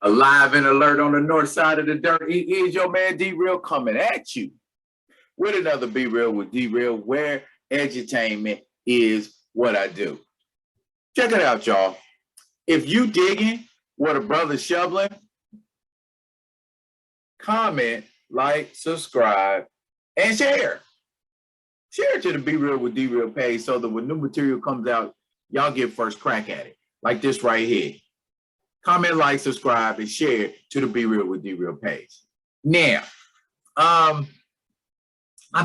Alive and alert on the north side of the dirt. It is your man D-Real coming at you with another Be Real with D-Real, where edutainment is what I do. Check it out, y'all. If you digging what a brother's shoveling, comment, like, subscribe, and share. Share it to the Be Real with D-Real page so that when new material comes out, y'all get first crack at it, like this right here. Comment, like, subscribe, and share to the Be Real with D-Real page. Now, I've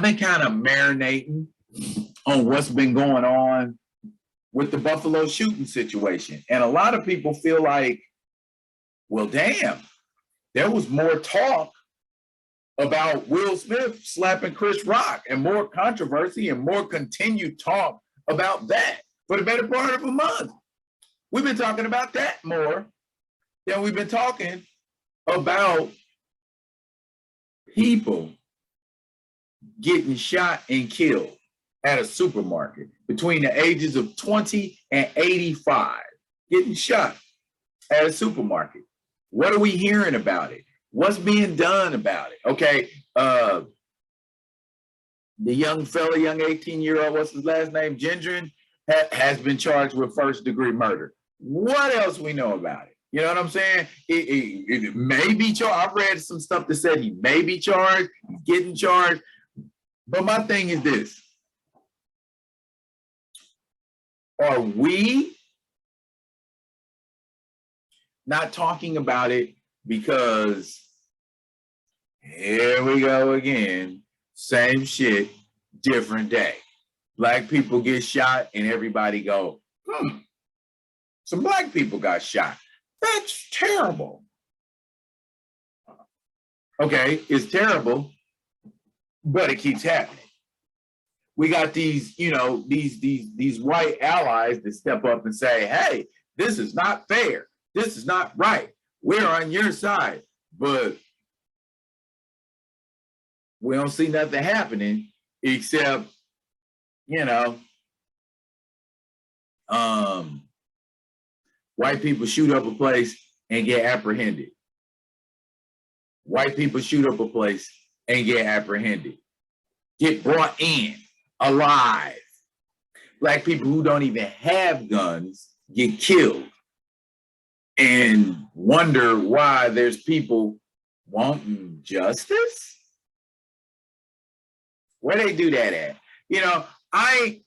been kind of marinating on what's been going on with the Buffalo shooting situation. And a lot of people feel like, well, damn, there was more talk about Will Smith slapping Chris Rock and more controversy and more continued talk about that for the better part of a month. We've been talking about that more than we've been talking about people getting shot and killed at a supermarket between the ages of 20 and 85, getting shot at a supermarket. What are we hearing about it? What's being done about it? Okay, the young fella, young 18-year-old, what's his last name? Gendron, has been charged with first-degree murder. What else we know about it? You know what I'm saying? It may be charged. I've read some stuff that said he may be charged, he's getting charged. But my thing is this. Are we not talking about it because here we go again, same shit, different day. Black people get shot and everybody go, some black people got shot. That's terrible. Okay, it's terrible, but it keeps happening. We got these, you know, these white allies that step up and say, hey, this is not fair. This is not right. We're on your side, but we don't see nothing happening except, you know, white people shoot up a place and get apprehended. White people shoot up a place and get apprehended, get brought in alive. Black people who don't even have guns get killed and wonder why there's people wanting justice. Where they do that at? You know, I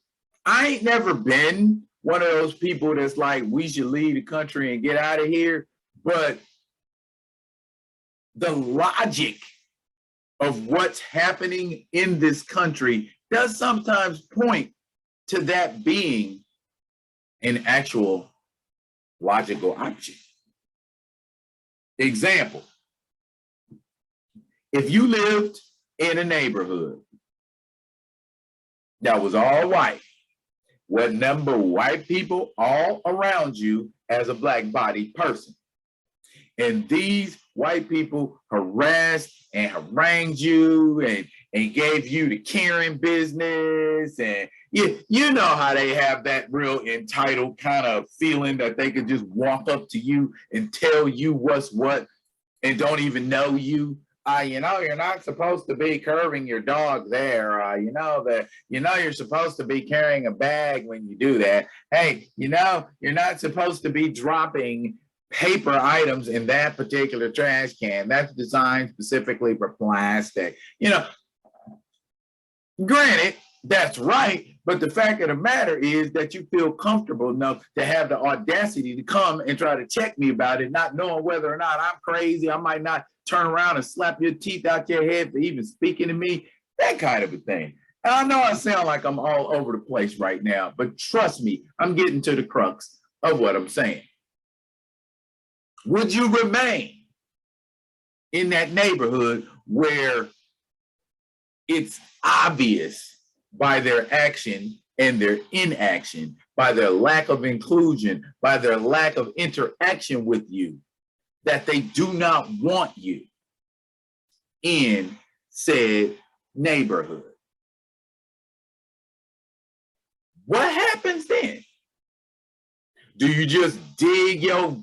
ain't never been one of those people that's like, we should leave the country and get out of here. But the logic of what's happening in this country does sometimes point to that being an actual logical option. Example, if you lived in a neighborhood that was all white, with number of white people all around you as a black-bodied person, and these white people harassed and harangued you and gave you the Karen business, and you know how they have that real entitled kind of feeling that they could just walk up to you and tell you what's what and don't even know you. You know, you're not supposed to be curving your dog there. You know you're supposed to be carrying a bag when you do that. Hey, you know, you're not supposed to be dropping paper items in that particular trash can. That's designed specifically for plastic. You know, granted, that's right, but the fact of the matter is that you feel comfortable enough to have the audacity to come and try to check me about it, not knowing whether or not I'm crazy. I might not turn around and slap your teeth out your head for even speaking to me, that kind of a thing. And I know I sound like I'm all over the place right now, but trust me, I'm getting to the crux of what I'm saying. Would you remain in that neighborhood where it's obvious by their action and their inaction, by their lack of inclusion, by their lack of interaction with you, that they do not want you in said neighborhood? What happens then? Do you just dig your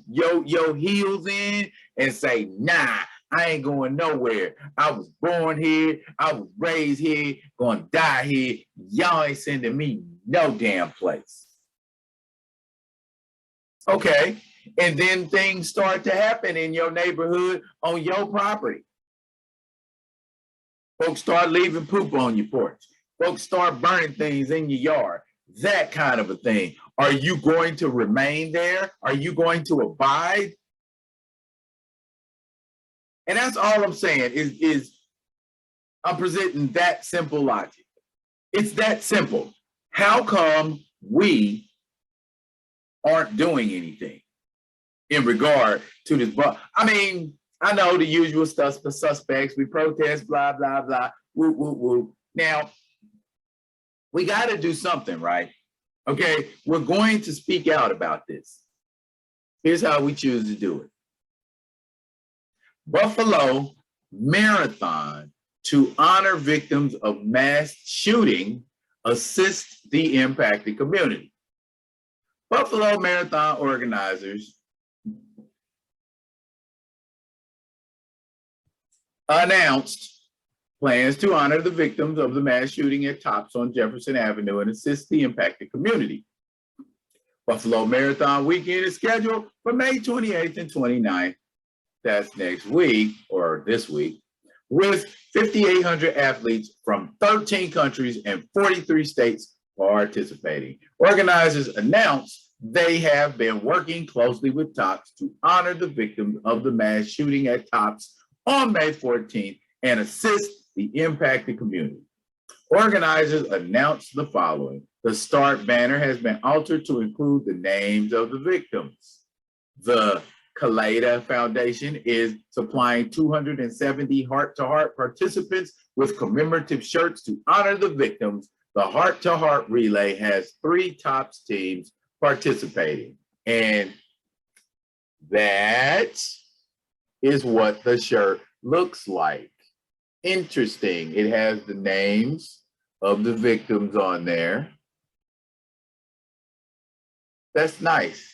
heels in and say, nah, I ain't going nowhere. I was born here. I was raised here, gonna die here. Y'all ain't sending me no damn place. Okay. And then things start to happen in your neighborhood on your property. Folks start leaving poop on your porch. Folks start burning things in your yard. That kind of a thing. Are you going to remain there? Are you going to abide? And that's all I'm saying is I'm presenting that simple logic. It's that simple. How come we aren't doing anything in regard to this? I mean, I know the usual stuff, the suspects, we protest, blah, blah, blah, woo, woo, woo. Now, we got to do something, right? Okay, we're going to speak out about this. Here's how we choose to do it. Buffalo Marathon to honor victims of mass shooting, assist the impacted community. Buffalo Marathon organizers announced plans to honor the victims of the mass shooting at Tops on Jefferson Avenue and assist the impacted community. Buffalo Marathon weekend is scheduled for May 28th and 29th. That's next week or this week, with 5,800 athletes from 13 countries and 43 states participating. Organizers announced they have been working closely with Tops to honor the victims of the mass shooting at Tops on May 14th and assist the impacted community. Organizers announced the following. The start banner has been altered to include the names of the victims. The Kaleda Foundation is supplying 270 heart-to-heart participants with commemorative shirts to honor the victims. The heart-to-heart relay has 3 Tops teams participating. And that is what the shirt looks like. Interesting. It has the names of the victims on there. That's nice.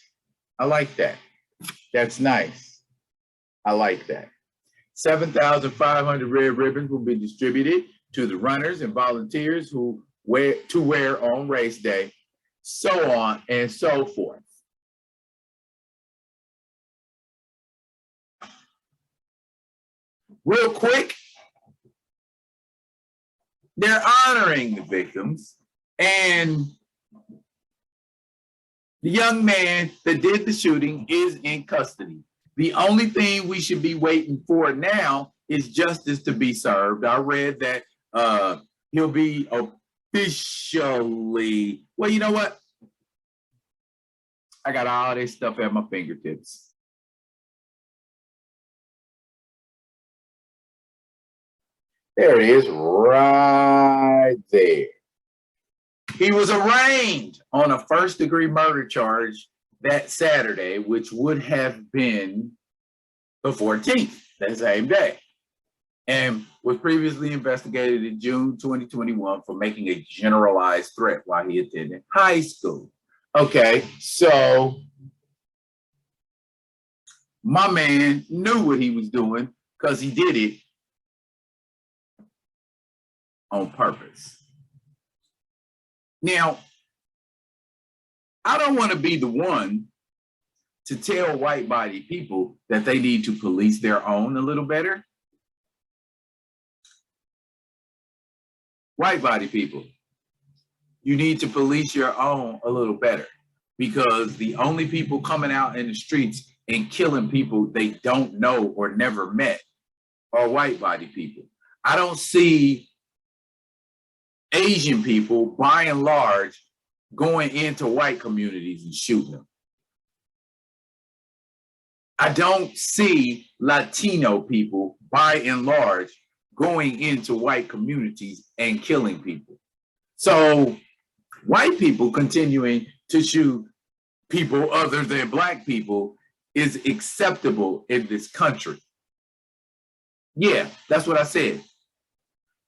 I like that. That's nice. I like that. 7,500 red ribbons will be distributed to the runners and volunteers who wear on race day, so on and so forth. Real quick, they're honoring the victims, and the young man that did the shooting is in custody. The only thing we should be waiting for now is justice to be served. I read that he'll be officially, well, you know what? I got all this stuff at my fingertips. There it is, right there. He was arraigned on a first-degree murder charge that Saturday, which would have been the 14th, that same day, and was previously investigated in June 2021 for making a generalized threat while he attended high school. Okay, so my man knew what he was doing because he did it on purpose. Now, I don't want to be the one to tell white-bodied people that they need to police their own a little better. White-bodied people, you need to police your own a little better, because the only people coming out in the streets and killing people they don't know or never met are white-bodied people. I don't see Asian people, by and large, going into white communities and shooting them. I don't see Latino people, by and large, going into white communities and killing people. So white people continuing to shoot people other than black people is acceptable in this country. Yeah, that's what I said.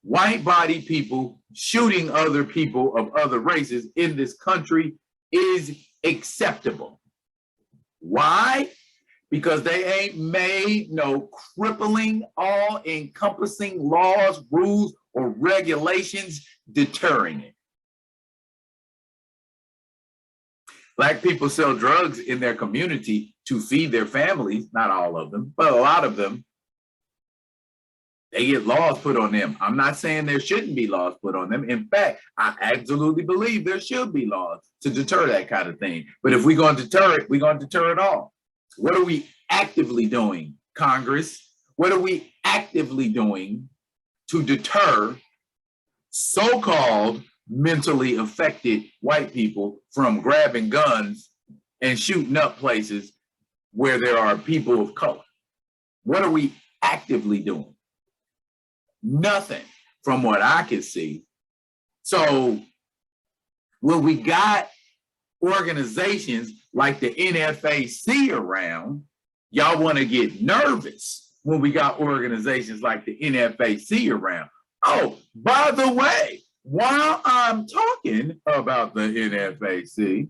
White-bodied people shooting other people of other races in this country is acceptable. Why? Because they ain't made no crippling, all-encompassing laws, rules, or regulations deterring it. Black people sell drugs in their community to feed their families, not all of them, but a lot of them. They get laws put on them. I'm not saying there shouldn't be laws put on them. In fact, I absolutely believe there should be laws to deter that kind of thing. But if we're going to deter it, we're going to deter it all. What are we actively doing, Congress? What are we actively doing to deter so-called mentally affected white people from grabbing guns and shooting up places where there are people of color? What are we actively doing? Nothing from what I can see. So when we got organizations like the NFAC around, y'all want to get nervous when we got organizations like the NFAC around. Oh, by the way, while I'm talking about the NFAC,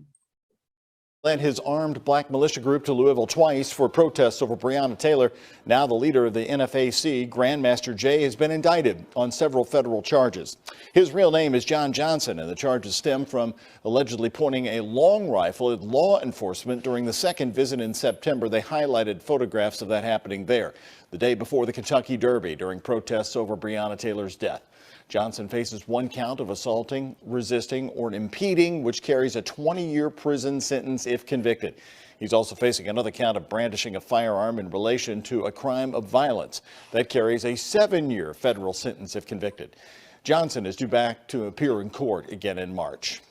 led his armed black militia group to Louisville twice for protests over Breonna Taylor. Now the leader of the NFAC, Grandmaster Jay, has been indicted on several federal charges. His real name is John Johnson, and the charges stem from allegedly pointing a long rifle at law enforcement during the second visit in September. They highlighted photographs of that happening there, the day before the Kentucky Derby during protests over Breonna Taylor's death. Johnson faces one count of assaulting, resisting, or impeding, which carries a 20-year prison sentence if convicted. He's also facing another count of brandishing a firearm in relation to a crime of violence. That carries a 7-year federal sentence if convicted. Johnson is due back to appear in court again in March.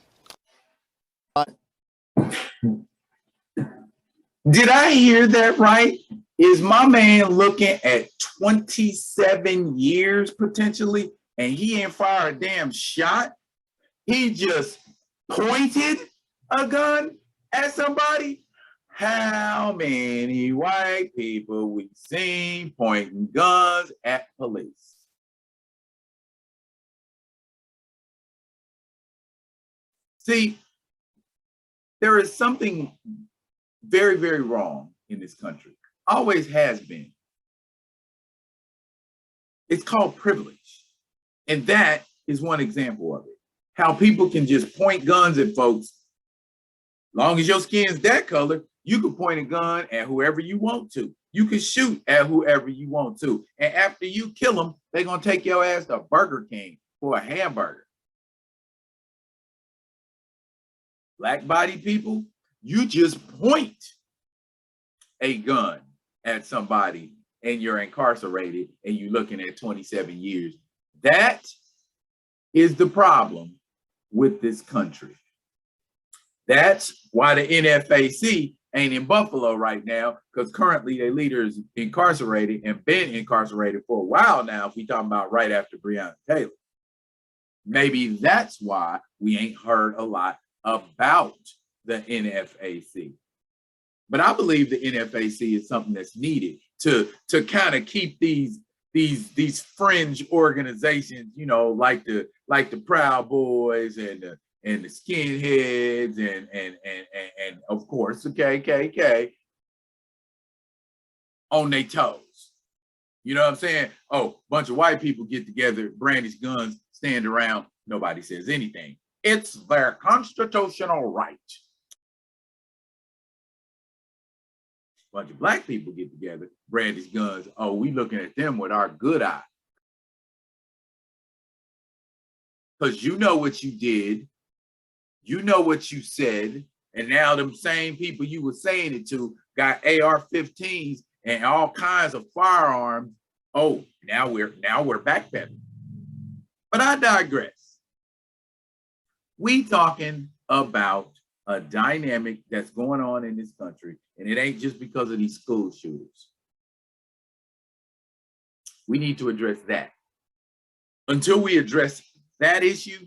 Did I hear that right? Is my man looking at 27 years potentially? And he ain't fired a damn shot? He just pointed a gun at somebody? How many white people we seen pointing guns at police? See, there is something very, very wrong in this country. Always has been. It's called privilege. And that is one example of it. How people can just point guns at folks. Long as your skin's that color, you can point a gun at whoever you want to. You can shoot at whoever you want to. And after you kill them, they're going to take your ass to Burger King for a hamburger. Black body people, you just point a gun at somebody and you're incarcerated and you're looking at 27 years. That is the problem with this country. That's why the NFAC ain't in Buffalo right now, because currently their leader is incarcerated and been incarcerated for a while now, if we talking about right after Breonna Taylor. Maybe that's why we ain't heard a lot about the NFAC. But I believe the NFAC is something that's needed to kind of keep these fringe organizations, you know, like the Proud Boys and the skinheads and of course the KKK on their toes. You know what I'm saying? Oh, bunch of white people get together, brandish guns, stand around, nobody says anything. It's their constitutional right. Bunch of black people get together, brandish guns. Oh, we looking at them with our good eye. Because you know what you did. You know what you said. And now them same people you were saying it to got AR-15s and all kinds of firearms. Oh, now we're backpedaling. But I digress. We talking about a dynamic that's going on in this country, and it ain't just because of these school shooters. We need to address that. Until we address that issue,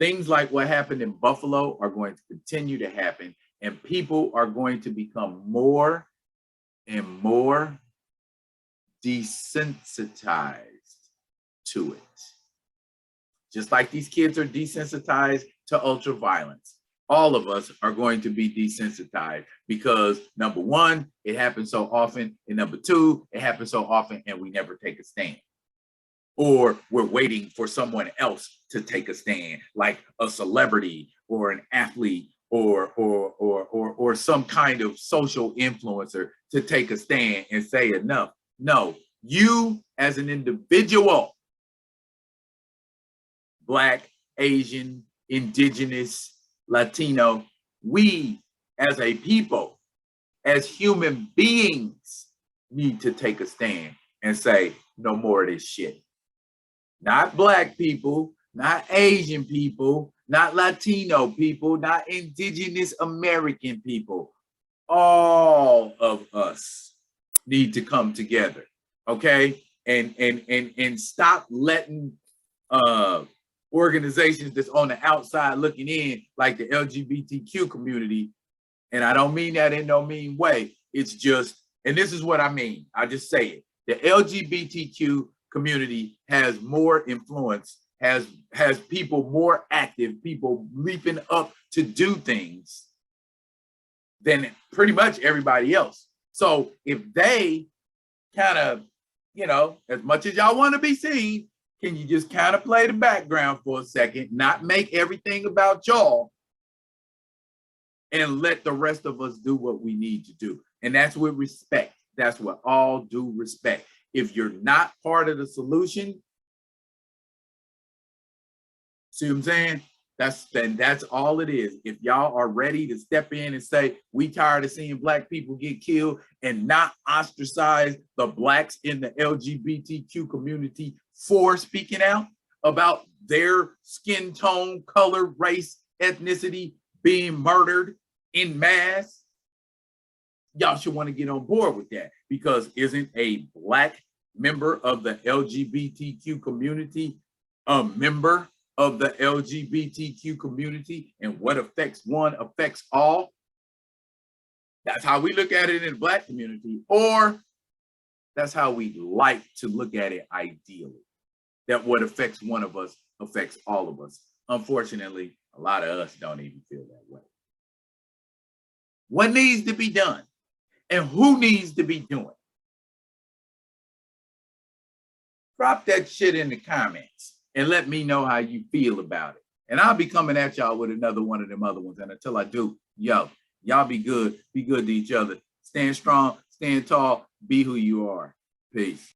things like what happened in Buffalo are going to continue to happen, and people are going to become more and more desensitized to it. Just like these kids are desensitized to ultra violence. all of us are going to be desensitized because number one, it happens so often, and number two, it happens so often and we never take a stand. Or we're waiting for someone else to take a stand, like a celebrity or an athlete or some kind of social influencer to take a stand and say enough. No, you as an individual, Black, Asian, Indigenous, Latino, we as a people, as human beings, need to take a stand and say, no more of this shit. Not Black people, not Asian people, not Latino people, not Indigenous American people. All of us need to come together, okay? And stop letting organizations that's on the outside looking in, like the LGBTQ community, and I don't mean that in no mean way. It's just, and this is what I mean, I just say it. The LGBTQ community has more influence, has people more active, people leaping up to do things than pretty much everybody else. So if they kind of, you know, as much as y'all want to be seen, can you just kind of play the background for a second, not make everything about y'all, and let the rest of us do what we need to do? And that's with respect. That's with all due respect. If you're not part of the solution, see what I'm saying? That's all it is. If y'all are ready to step in and say, we tired of seeing Black people get killed, and not ostracize the Blacks in the LGBTQ community for speaking out about their skin tone, color, race, ethnicity being murdered in mass, y'all should want to get on board with that, because isn't a Black member of the LGBTQ community a member of the LGBTQ community? And what affects one affects all. That's how we look at it in the Black community, or that's how we like to look at it ideally, that what affects one of us affects all of us. Unfortunately, a lot of us don't even feel that way. What needs to be done and who needs to be doing? Drop that shit in the comments and let me know how you feel about it. And I'll be coming at y'all with another one of them other ones. And until I do, yo, y'all be good to each other. Stand strong, stand tall, be who you are. Peace.